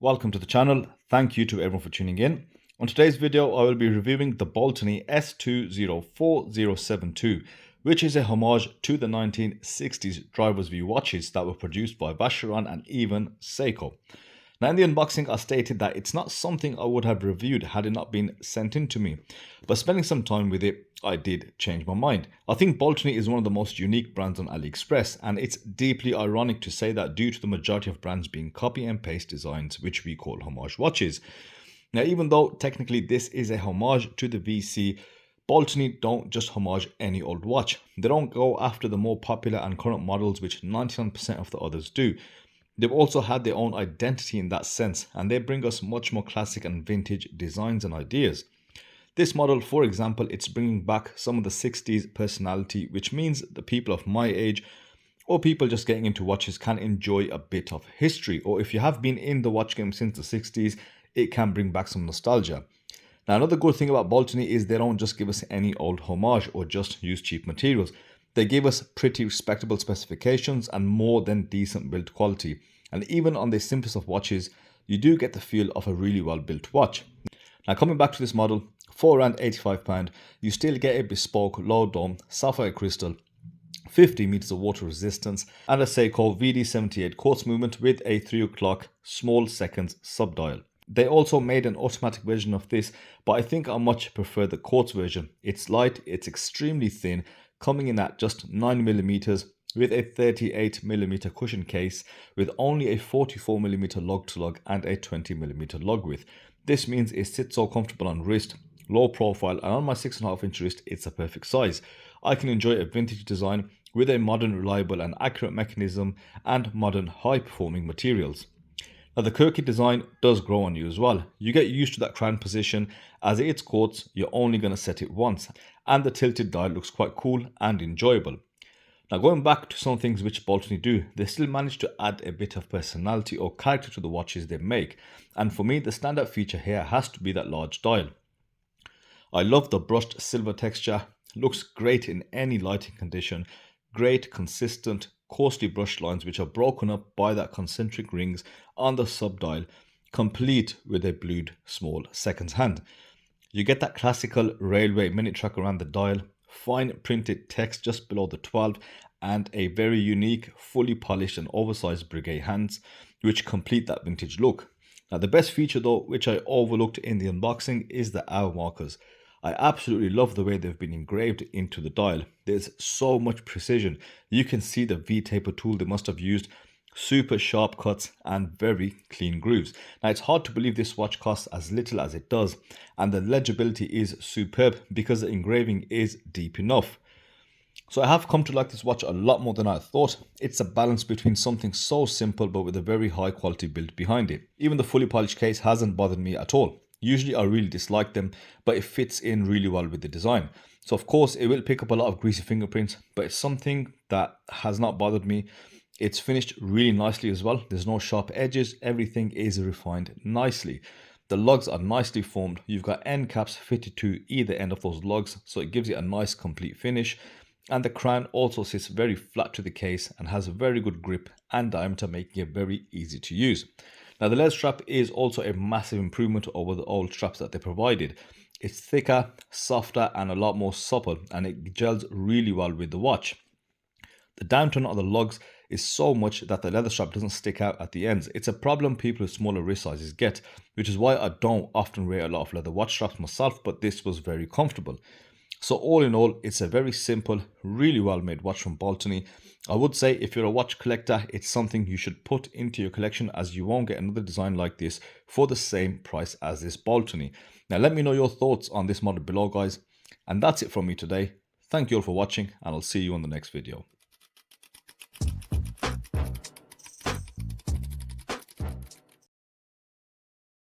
Welcome to the channel. Thank you to everyone for tuning in. On today's video, I will be reviewing the Baltany S204072, which is a homage to the 1960s driver's view watches that were produced by Vacheron and even Seiko. Now, in the unboxing, I stated that it's not something I would have reviewed had it not been sent in to me, but spending some time with it, I did change my mind. I think Baltany is one of the most unique brands on Aliexpress, and it's deeply ironic to say that due to the majority of brands being copy and paste designs, which we call homage watches. Now, even though technically this is a homage to the VC, Baltany don't just homage any old watch. They don't go after the more popular and current models, which 99% of the others do. They've also had their own identity in that sense, and they bring us much more classic and vintage designs and ideas. This model, for example, it's bringing back some of the 60s personality, which means the people of my age or people just getting into watches can enjoy a bit of history, or if you have been in the watch game since the 60s, it can bring back some nostalgia. Now, another good thing about Baltany is they don't just give us any old homage or just use cheap materials. They give us pretty respectable specifications and more than decent build quality. And even on the simplest of watches, you do get the feel of a really well built watch. Now, coming back to this model, for around £85, you still get a bespoke low dome sapphire crystal, 50 meters of water resistance, and a Seiko VD78 quartz movement with a 3 o'clock small seconds subdial. They also made an automatic version of this, but I think I much prefer the quartz version. It's light, it's extremely thin, coming in at just 9mm with a 38mm cushion case with only a 44mm lug to lug and a 20mm lug width. This means it sits so comfortable on wrist, low profile, and on my 6.5-inch wrist it's a perfect size. I can enjoy a vintage design with a modern, reliable and accurate mechanism and modern high performing materials. Now, the quirky design does grow on you as well. You get used to that crown position, as it's quartz, you're only going to set it once, and the tilted dial looks quite cool and enjoyable. Now, going back to some things which Baltany do, they still manage to add a bit of personality or character to the watches they make, and for me the standout feature here has to be that large dial. I love the brushed silver texture, looks great in any lighting condition, great consistent coarsely brushed lines which are broken up by that concentric rings on the subdial, complete with a blued small seconds hand. You get that classical railway minute track around the dial, fine printed text just below the 12, and a very unique, fully polished and oversized brigade hands which complete that vintage look. Now, the best feature though, which I overlooked in the unboxing, is the hour markers. I absolutely love the way they've been engraved into the dial. There's so much precision. You can see the V-taper tool they must have used, super sharp cuts and very clean grooves. Now, it's hard to believe this watch costs as little as it does, and the legibility is superb because the engraving is deep enough. So I have come to like this watch a lot more than I thought. It's a balance between something so simple but with a very high quality build behind it. Even the fully polished case hasn't bothered me at all. Usually I really dislike them, but it fits in really well with the design. So of course it will pick up a lot of greasy fingerprints, but it's something that has not bothered me. It's finished really nicely as well. There's no sharp edges. Everything is refined nicely. The lugs are nicely formed. You've got end caps fitted to either end of those lugs, so it gives it a nice complete finish. And the crown also sits very flat to the case and has a very good grip and diameter, making it very easy to use. Now, the leather strap is also a massive improvement over the old straps that they provided. It's thicker, softer and a lot more supple, and it gels really well with the watch. The downturn on the lugs is so much that the leather strap doesn't stick out at the ends. It's a problem people with smaller wrist sizes get, which is why I don't often wear a lot of leather watch straps myself, but this was very comfortable. So all in all, it's a very simple, really well made watch from Baltany. I would say if you're a watch collector, it's something you should put into your collection, as you won't get another design like this for the same price as this Baltany. Now let me know your thoughts on this model below, guys. And that's it from me today. Thank you all for watching, and I'll see you on the next video.